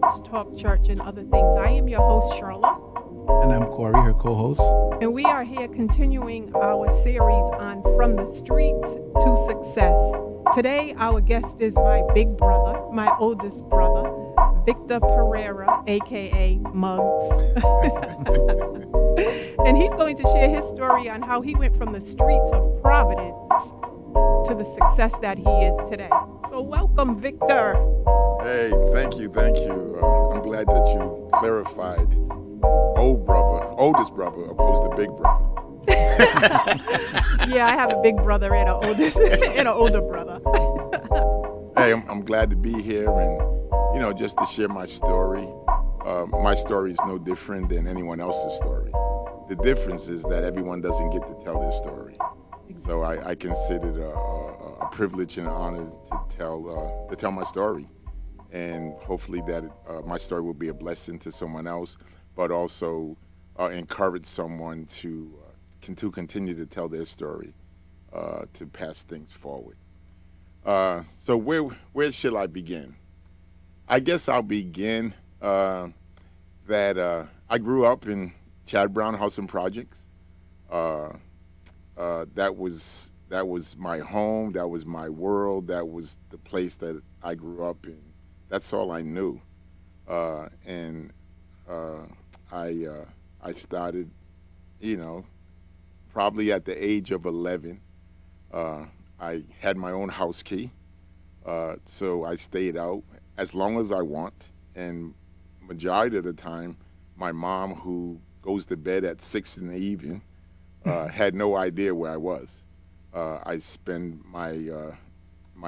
Streets, talk church, and other things. I am your host, Charlotte, And I'm Corey, her co-host. and we are here continuing our series on From the Streets to Success. Today, our guest is my big brother, my oldest brother, Victor Pereira, aka Muggs. And he's going to share his story on how he went from the streets of Providence to the success that he is today. So, welcome, Victor. Hey, thank you. I'm glad that you clarified oldest brother, opposed to big brother. Yeah, I have a big brother and an older brother. Hey, I'm glad to be here and, just to share my story. My story is no different than anyone else's story. The difference is that everyone doesn't get to tell their story. So I consider it a privilege and an honor to tell my story. And hopefully that my story will be a blessing to someone else, but also encourage someone to continue to tell their story, to pass things forward. So where shall I begin? I guess I'll begin that I grew up in Chad Brown Housing Projects. That was my home. That was my world. That was the place that I grew up in. That's all I knew, and I started, probably at the age of 11. I had my own house key, so I stayed out as long as I want, and majority of the time, my mom, who goes to bed at 6 in the evening, had no idea where I was. I spent my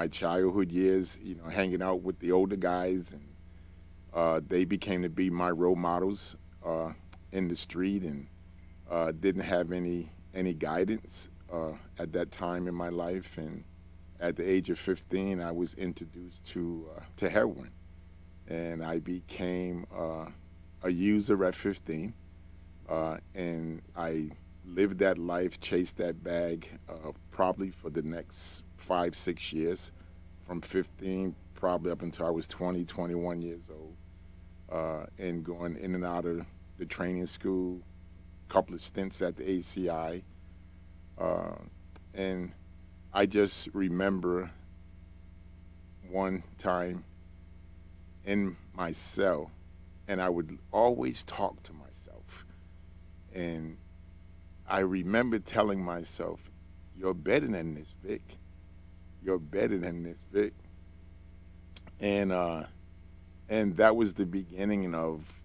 childhood years, hanging out with the older guys, and they became to be my role models in the street, and didn't have any guidance at that time in my life. And at the age of 15, I was introduced to heroin, and I became a user at 15, and I lived that life, chased that bag, probably for the next 5-6 years, from 15 probably up until I was 20, 21 years old, and going in and out of the training school, a couple of stints at the ACI, and I just remember one time in my cell, and I would always talk to myself, and I remember telling myself, "You're better than this, Vic. You're better than this, Vic." And that was the beginning of,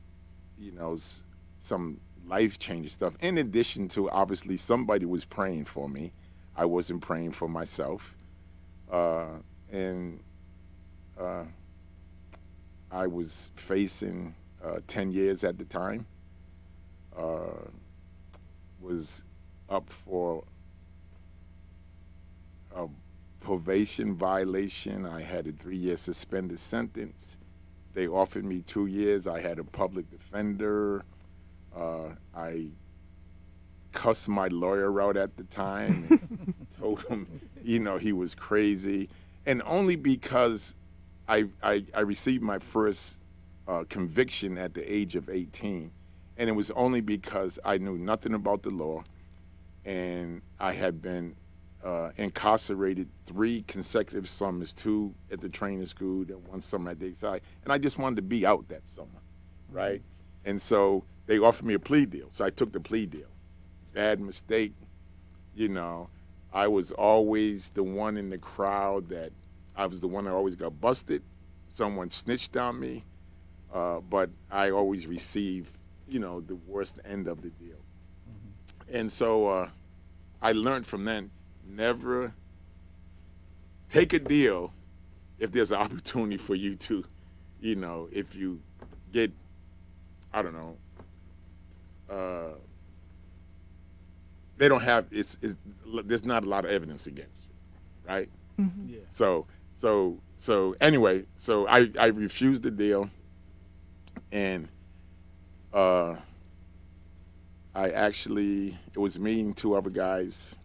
some life-changing stuff. In addition to, obviously, somebody was praying for me. I wasn't praying for myself. And I was facing 10 years at the time. Was up for a probation violation. I had a 3-year suspended sentence. They offered me 2 years. I had a public defender. I cussed my lawyer out at the time and told him, he was crazy. And only because I received my first conviction at the age of 18. And it was only because I knew nothing about the law, and I had been incarcerated 3 consecutive summers, 2 at the training school, then 1 summer at the ACI, and I just wanted to be out that summer, right? And so they offered me a plea deal, so I took the plea deal. Bad mistake, I was always the one in the crowd that I was the one that always got busted. Someone snitched on me, but I always received the worst end of the deal. Mm-hmm. And so I learned from then, never take a deal if there's an opportunity for you to, if you get, I don't know, they don't have, there's not a lot of evidence against you, right? Mm-hmm. Yeah. So anyway, so I refused the deal, and it was me and 2 other guys,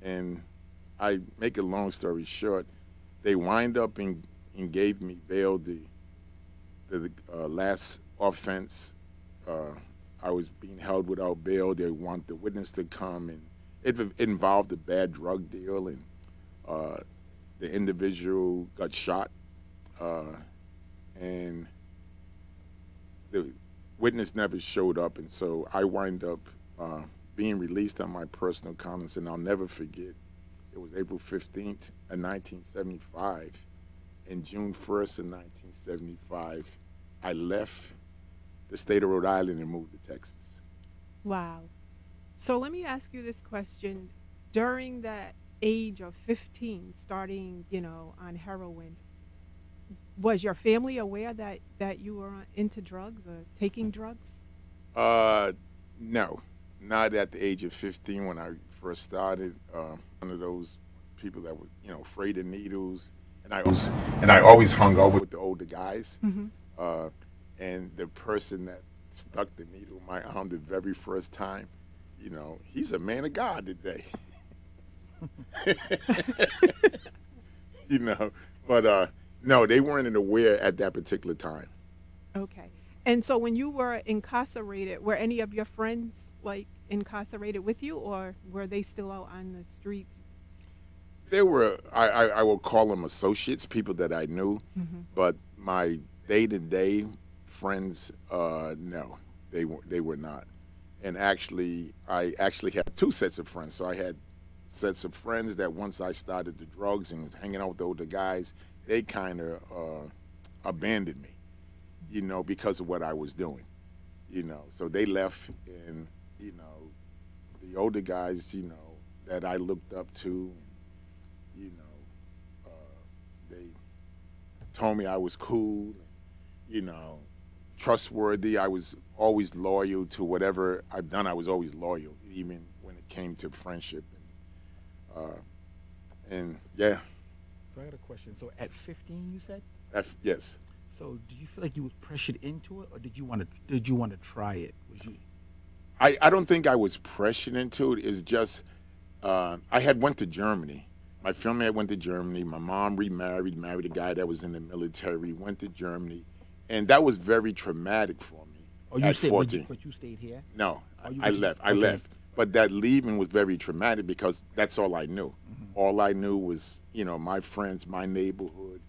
and I make a long story short, they wind up and gave me bail. the last offense, I was being held without bail. They want the witness to come, and it involved a bad drug deal, and the individual got shot, and the witness never showed up, and so I wind up being released on my personal conscience, and I'll never forget. It was April 15th of 1975, and June 1st of 1975, I left the state of Rhode Island and moved to Texas. Wow. So let me ask you this question. During that age of 15, starting, on heroin, was your family aware that you were into drugs or taking drugs? No, not at the age of 15 when I first started. One of those people that were, afraid of needles, and I always hung over with the older guys. Mm-hmm. And the person that stuck the needle in my arm the very first time, he's a man of God today. But no, they weren't aware at that particular time. Okay. And so when you were incarcerated, were any of your friends incarcerated with you, or were they still out on the streets? They were, I will call them associates, people that I knew, Mm-hmm. but my day-to-day friends, no, they were not. And actually, I actually had two sets of friends. So I had sets of friends that once I started the drugs and was hanging out with the older guys, they kind of abandoned me, because of what I was doing, So they left, and, the older guys, that I looked up to, they told me I was cool, trustworthy. I was always loyal to whatever I've done. I was always loyal, even when it came to friendship. And yeah. So I got a question. So at 15, you said? Yes. So do you feel like you was pressured into it, or did you want to try it? I don't think I was pressured into it. It's just I had went to Germany. My family had went to Germany. My mom remarried, married a guy that was in the military, went to Germany, and that was very traumatic for me. Oh, you at stayed, 14. but you stayed here? No, Oh, I left. I okay. left. But that leaving was very traumatic because that's all I knew. Mm-hmm. All I knew was, my friends, my neighborhood,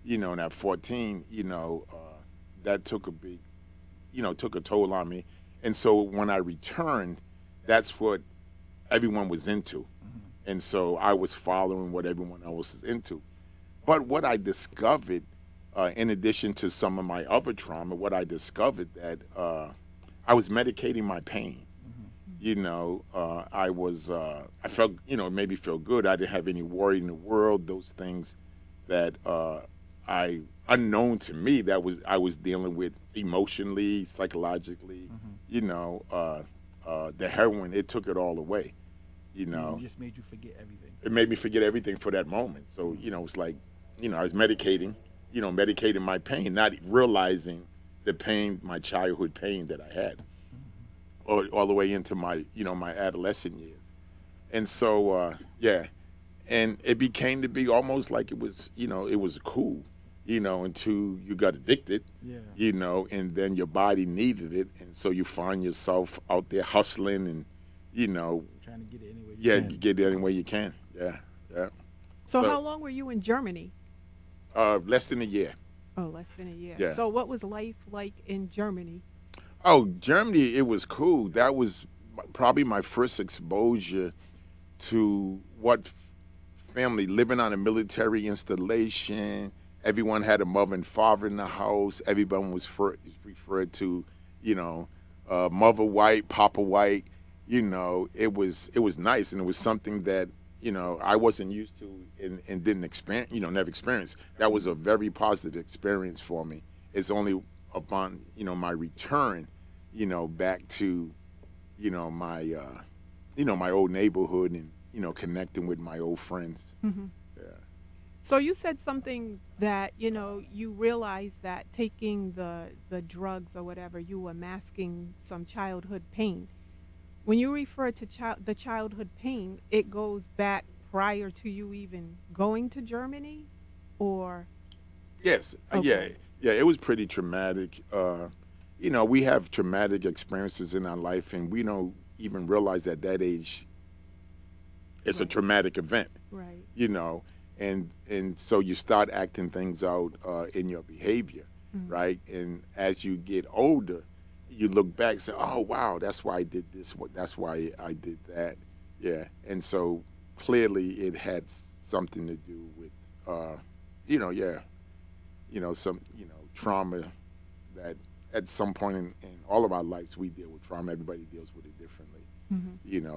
and at 14, that took a big, took a toll on me. And so when I returned, that's what everyone was into. Mm-hmm. And so I was following what everyone else was into. But what I discovered, in addition to some of my other trauma, what I discovered that I was medicating my pain. I felt, it made me feel good. I didn't have any worry in the world, those things that unknown to me, I was dealing with emotionally, psychologically, the heroin, it took it all away, It just made you forget everything. It made me forget everything for that moment. So, it's like, I was medicating my pain, not realizing the pain, my childhood pain that I had. All the way into my, my adolescent years. And so, and it became to be almost like it was, it was cool, until you got addicted, and then your body needed it. And so you find yourself out there hustling and, Trying to get it any way you can. get it any way you can. Yeah. So how long were you in Germany? Less than a year. Oh, less than a year. Yeah. So what was life like in Germany? Oh, Germany, it was cool. That was probably my first exposure to what family, living on a military installation. Everyone had a mother and father in the house. Everyone was referred to, mother white, papa white. It was nice, and it was something that, I wasn't used to and didn't experience, never experienced. That was a very positive experience for me. It's only upon, my return, back to, my, my old neighborhood and, connecting with my old friends. Mm-hmm. Yeah. So you said something that, you realized that taking the drugs or whatever, you were masking some childhood pain. When you refer to the childhood pain, it goes back prior to you even going to Germany, or? Yes. Okay. Yeah, it was pretty traumatic. You know, we have traumatic experiences in our life, and we don't even realize at that age it's a Right. traumatic event. Right. You know, and so you start acting things out in your behavior, right? And as you get older, you look back and say, "Oh, wow, that's why I did this. That's why I did that." Yeah, and so clearly it had something to do with, yeah, some trauma that at some point in all of our lives we deal with trauma. Everybody deals with it differently.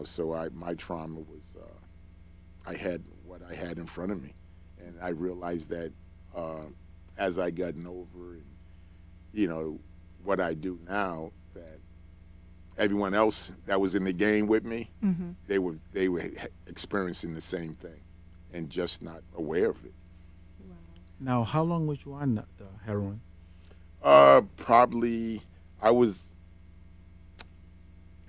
So my trauma was I had what I had in front of me, and I realized that as I gotten over and what I do now, that everyone else that was in the game with me, they were experiencing the same thing, and just not aware of it. Wow. Now, how long was you on the heroin? Probably I was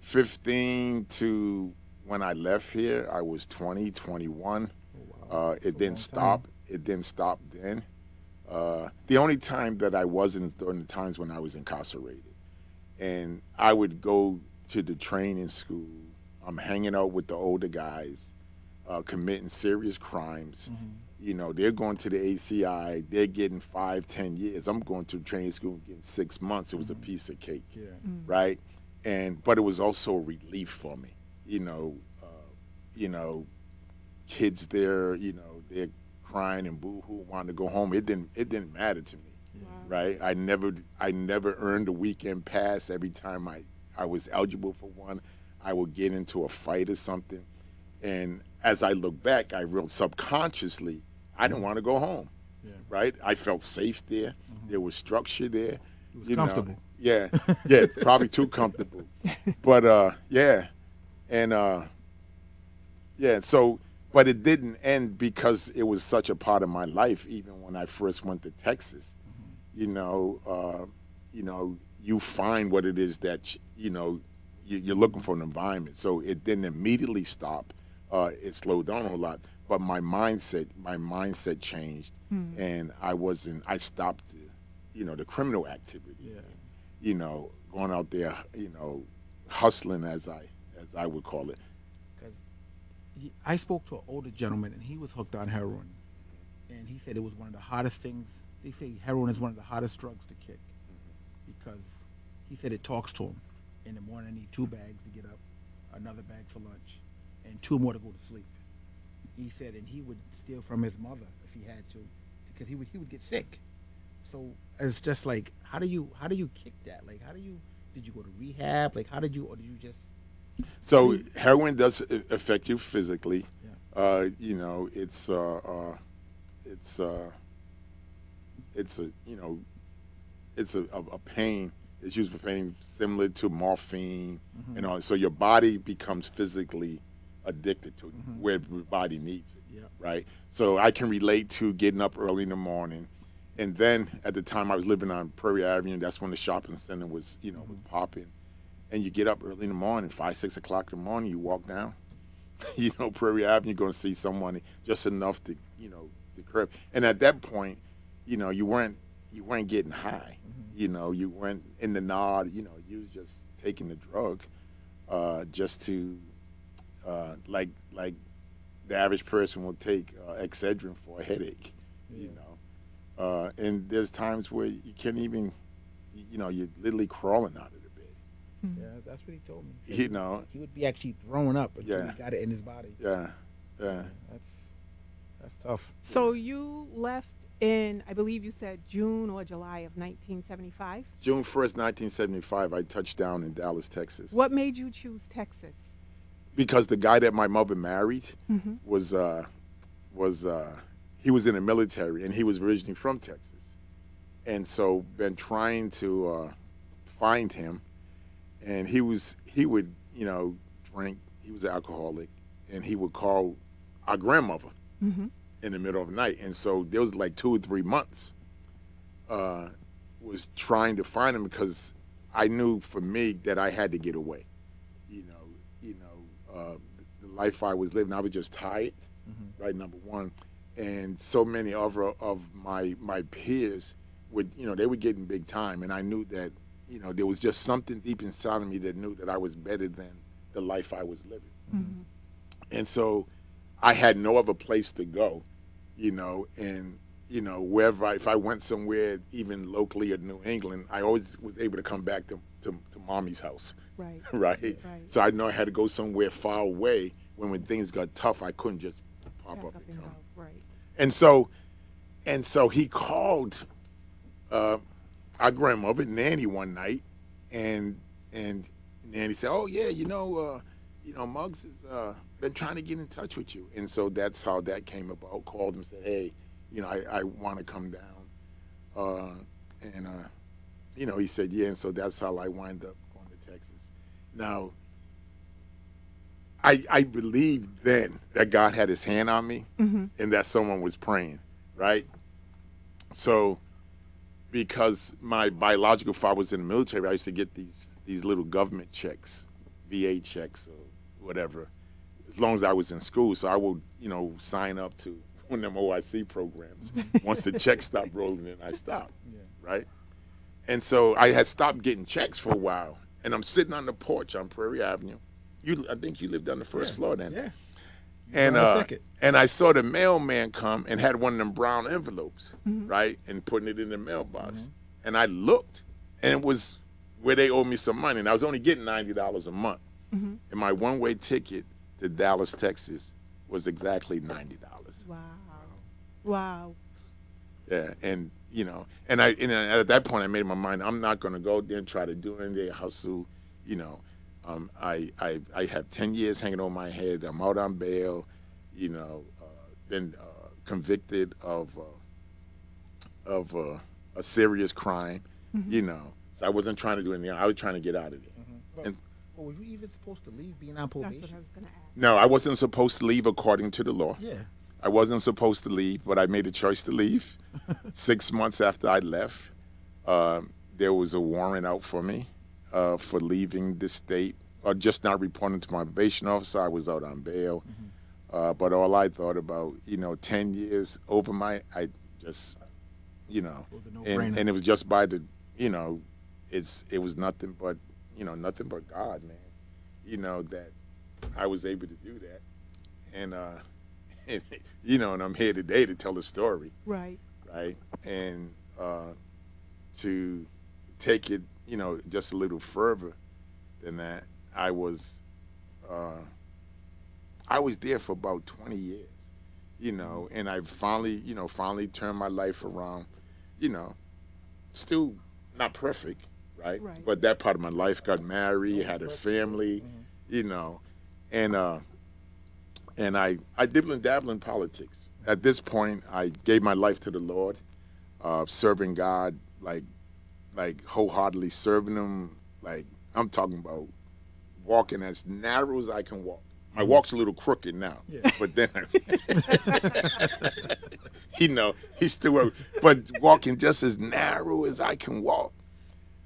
15 to when I left here. I was 20, 21. Oh, wow. It That's a didn't long stop. time. It didn't stop then. The only time that I wasn't is during the times when I was incarcerated, and I would go to the training school. I'm hanging out with the older guys, committing serious crimes. They're going to the ACI. They're getting 5, 10 years. I'm going to training school and getting 6 months. It was a piece of cake, Yeah. right? But it was also a relief for me. Kids there, they're crying and boo-hoo, wanting to go home. It didn't matter to me, Wow. right? I never earned a weekend pass. Every time I was eligible for one, I would get into a fight or something. And as I look back, I real subconsciously, I didn't want to go home, Yeah. right? I felt safe there. There was structure there. It was comfortable. Yeah, yeah, probably too comfortable. But yeah, and yeah. So, but it didn't end because it was such a part of my life. Even when I first went to Texas, you find what it is that you're looking for an environment. So it didn't immediately stop. It slowed down a whole lot. But my mindset changed, and I stopped, the criminal activity. Yeah. Going out there, hustling as I would call it. Because I spoke to an older gentleman, and he was hooked on heroin, and he said it was one of the hardest things. They say heroin is one of the hardest drugs to kick, because he said it talks to him. In the morning, I need 2 bags to get up, another bag for lunch, and 2 more to go to sleep. He said, and he would steal from his mother if he had to, because he would get sick. So it's just like, how do you kick that? Like, did you go to rehab? Like, or did you just? So heroin does affect you physically. Yeah. It's a pain. It's used for pain similar to morphine, so your body becomes physically addicted to it, where your body needs it, Yeah. right? So I can relate to getting up early in the morning, and then at the time I was living on Pereira Avenue. That's when the shopping center was, was popping, and you get up early in the morning, 5, 6 o'clock in the morning, you walk down, Pereira Avenue, you're going to see someone just enough to, to curb. And at that point, you weren't getting high. You weren't in the nod. You was just taking the drug, just to, like the average person will take Excedrin for a headache. Yeah. And there's times where you can't even, you're literally crawling out of the bed. Yeah, that's what he told me. You know. He would be actually throwing up until Yeah. he got it in his body. Yeah. That's tough. So you left in, I believe you said June or July of 1975. June 1st, 1975, I touched down in Dallas, Texas. What made you choose Texas? Because the guy that my mother married was he was in the military, and he was originally from Texas, and so been trying to find him, and he would drink. He was an alcoholic, and he would call our grandmother in the middle of the night, and so there was like 2 or 3 months was trying to find him, because I knew for me that I had to get away. The life I was living, I was just tired, right, number one. And so many of my peers they were getting big time, and I knew that, there was just something deep inside of me that knew that I was better than the life I was living. Mm-hmm. And so I had no other place to go, and, if I went somewhere, even locally in New England, I always was able to come back to mommy's house. Right. Right. So I know I had to go somewhere far away when things got tough. I couldn't just pop Back up up and and come. go. Right. And so he called our grandmother Nanny one night, and Nanny said, "Oh yeah, Muggs has been trying to get in touch with you." And so that's how that came about. Called him and said, "Hey, I want to come down," and he said, "Yeah." And so that's how I wind up going to Texas. Now, I believed then that God had His hand on me, Mm-hmm. and that someone was praying, right? So, because my biological father was in the military, I used to get these little government checks, VA checks or whatever, as long as I was in school. So I would, sign up to one of them OIC programs. Once the checks stopped rolling in, I stopped, right? And so I had stopped getting checks for a while, and I'm sitting on the porch on Pereira Avenue. I think you lived on the first floor then. Yeah. And I saw the mailman come and had one of them brown envelopes, Mm-hmm. right, and putting it in the mailbox. And I looked, and it was where they owed me some money, and I was only getting $90 a month. Mm-hmm. And my one-way ticket to Dallas, Texas, was exactly $90. Wow. Wow. Yeah, and at that point I made my mind, I'm not going to go there and try to do anything, hustle. I have 10 years hanging on my head. I'm out on bail. Been convicted of a serious crime. Mm-hmm. So I wasn't trying to do anything. I was trying to get out of there. And But were you even supposed to leave being on probation? That's what I was going to ask. no, I wasn't supposed to leave according to the law. Yeah. I wasn't supposed to leave, but I made a choice to leave. 6 months after I left, there was a warrant out for me for leaving the state, or just not reporting to my probation officer. I was out on bail. But all I thought about, 10 years over I just, It was a no-brainer. and it was just by the, it was nothing but, nothing but God, man, that I was able to do that. And, and I'm here today to tell the story. Right. Right. And to take it, just a little further than that, I was there for about 20 years, and I finally turned my life around, still not perfect, right? Right. But that part of my life, got married, had a family, and I dibble and dabble in politics. At this point, I gave my life to the Lord, serving God, like wholeheartedly serving Him. Like, I'm talking about walking as narrow as I can walk. My walk's a little crooked now, but then, he's still, but walking just as narrow as I can walk,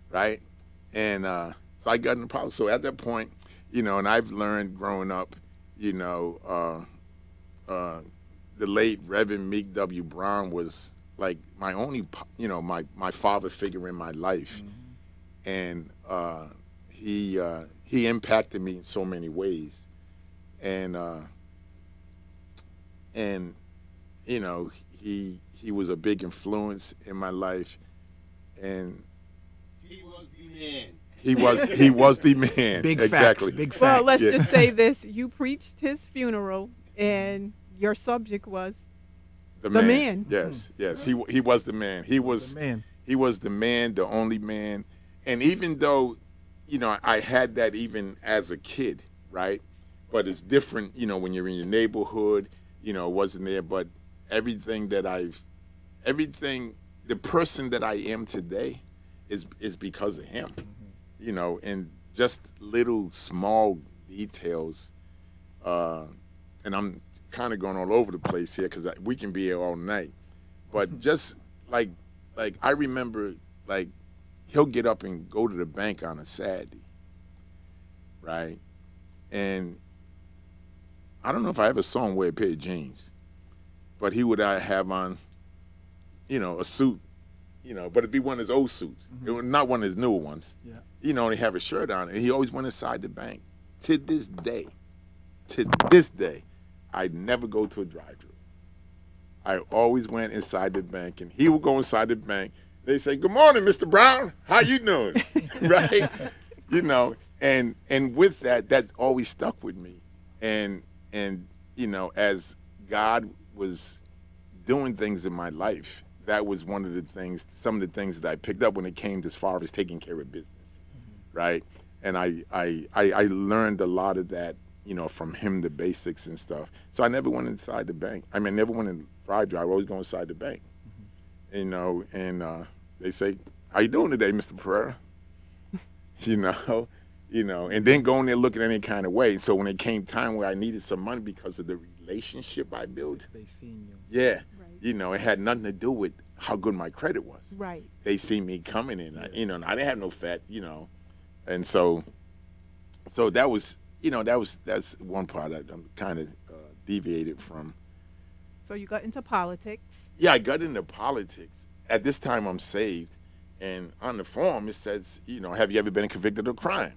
right? And so I got into politics. So at that point, and I've learned growing up, the late Reverend Meek W. Brown was like my only, my father figure in my life, and he impacted me in so many ways. And he was a big influence in my life, and he was the man. He was the man. Big exactly. facts. Big facts. Well, let's Yeah. just say this. You preached his funeral, and your subject was the man. Yes, yes. He was the man. He was The man. He was the man, the only man. And even though, I had that even as a kid, right? But it's different, when you're in your neighborhood, it wasn't there. But everything, the person that I am today is because of him, and just little small details. And I'm kind of going all over the place here because we can be here all night. But just like I remember, like, he'll get up and go to the bank on a Saturday, right? And I don't know if I ever saw him wear a pair of jeans, but he would have on, a suit but it'd be one of his old suits. It was not one of his newer ones. Yeah. And he have a shirt on, and he always went inside the bank. To this day, I'd never go to a drive-thru. I always went inside the bank, and he would go inside the bank. They say, "Good morning, Mr. Brown. How you doing?" Right? And with that always stuck with me. And as God was doing things in my life, that was some of the things that I picked up when it came as far as taking care of business, right? And I learned a lot of that, from him, the basics and stuff. So I never went inside the bank. I mean, I never went in drive-thru. I always go inside the bank, and they say, "How you doing today, Mr. Pereira?" And then go in there looking any kind of way. So when it came time where I needed some money because of the relationship I built, They seen you. Right. yeah, it had nothing to do with how good my credit was. Right. They see me coming in, and I didn't have no fat, and so that was, that's one part I'm kind of deviated from. So you got into politics. Yeah, I got into politics. At this time, I'm saved, and on the form it says, have you ever been convicted of a crime?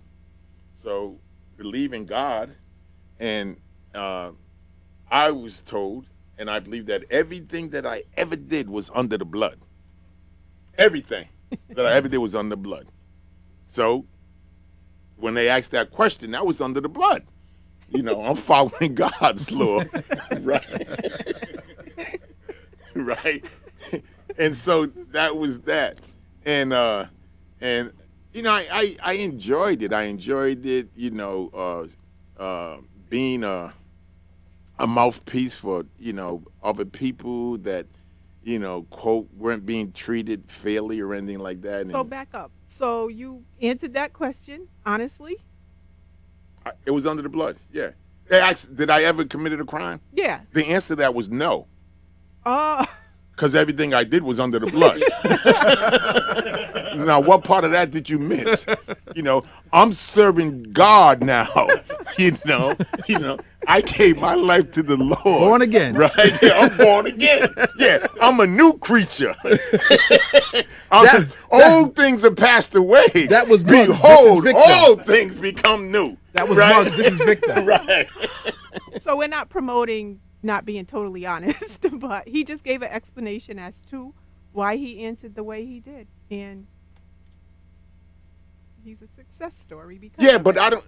So believe in God, and I was told, and I believe that everything that I ever did was under the blood. Everything that I ever did was under the blood. So when they asked that question, that was under the blood. I'm following God's law, right? Right? And so that was that. And I enjoyed it. I enjoyed it, being a mouthpiece for, other people that, quote, weren't being treated fairly or anything like that. So And back up. So you answered that question honestly? it was under the blood, yeah. They asked, did I ever committed a crime? Yeah. The answer to that was no, Oh. because everything I did was under the blood. Now, what part of that did you miss? I'm serving God now. I gave my life to the Lord. Born again. Right? Yeah, I'm born again. Yeah, I'm a new creature. Old things have passed away. That was Muggs. This is Behold, Victor. all things become new. That was right? Muggs. This is Victor. Right. So we're not promoting not being totally honest, but he just gave an explanation as to why he answered the way he did. And he's a success story because Yeah, of but it.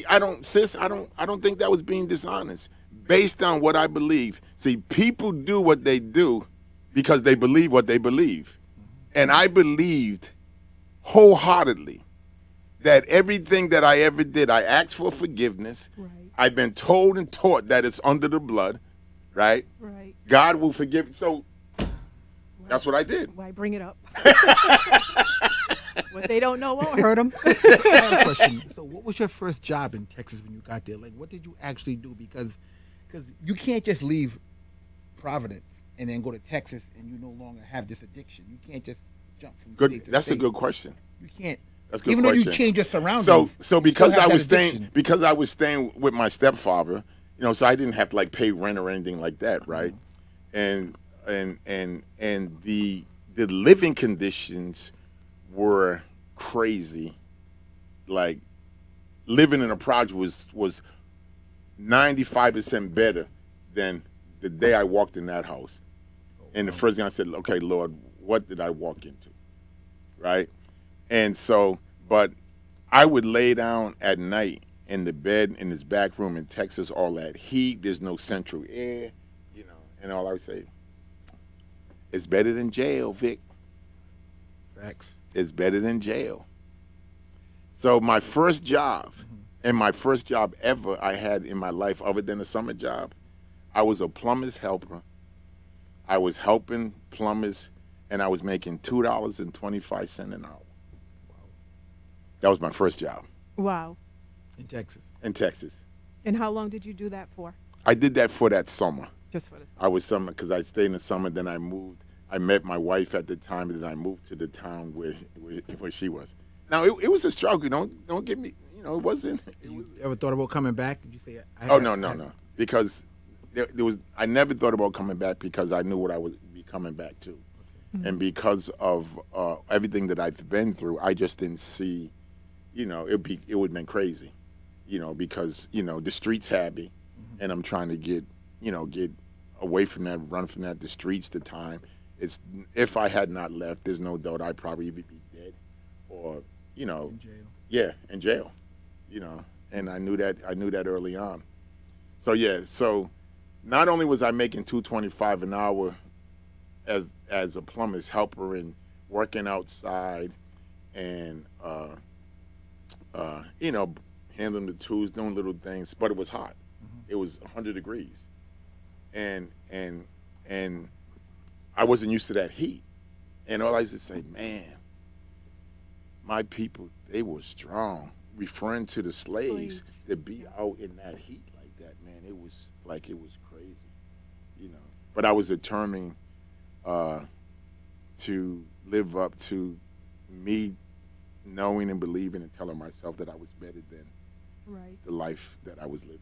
I don't think that was being dishonest based on what I believe. See, people do what they do because they believe what they believe. And I believed wholeheartedly that everything that I ever did, I asked for forgiveness. Right. I've been told and taught that it's under the blood, right? Right. God will forgive. So that's what I did. Why bring it up? What they don't know won't hurt them. I have a question. So, what was your first job in Texas when you got there? Like, what did you actually do? Because you can't just leave Providence and then go to Texas and you no longer have this addiction. You can't just jump from Good. state to That's a state. good question. You can't. That's a good Even question. though you change your surroundings. So you still because have I that was addiction. staying with my stepfather, so I didn't have to like pay rent or anything like that, right? And the living conditions were crazy. Like living in a project was 95% better than the day I walked in that house. And the first thing I said, okay, Lord, what did I walk into? Right? And so, but I would lay down at night in the bed in this back room in Texas, all that heat, there's no central air, and all I would say, it's better than jail, Vic. Facts. It's better than jail. So my first job, and my first job ever I had in my life other than a summer job, I was a plumber's helper. I was helping plumbers, and I was making $2.25 an hour. That was my first job Wow. In Texas. in Texas. And how long did you do that for? I did that for that summer. Just for the summer. I was summer because I stayed in the summer. Then I moved. I met my wife at the time, and then I moved to the town where she was. Now it was a struggle. Don't get me. It wasn't. You ever thought about coming back? Did you say? No. Because there was. I never thought about coming back because I knew what I would be coming back to. And because of everything that I've been through, I just didn't see, it would have been crazy, because the streets had me, and I'm trying to get away from that, run from that. The streets, the time. It's if I had not left, there's no doubt I'd probably either be dead, or In jail. yeah, in jail, And I knew that early on. So yeah, so not only was I making $2.25 an hour as a plumber's helper and working outside and handling the tools, doing little things, but it was hot. It was 100 degrees, and I wasn't used to that heat. And all I used to say, man, my people, they were strong. Referring to the slaves to be out in that heat like that, man, it was crazy, But I was determined to live up to me knowing and believing and telling myself that I was better than Right. the life that I was living.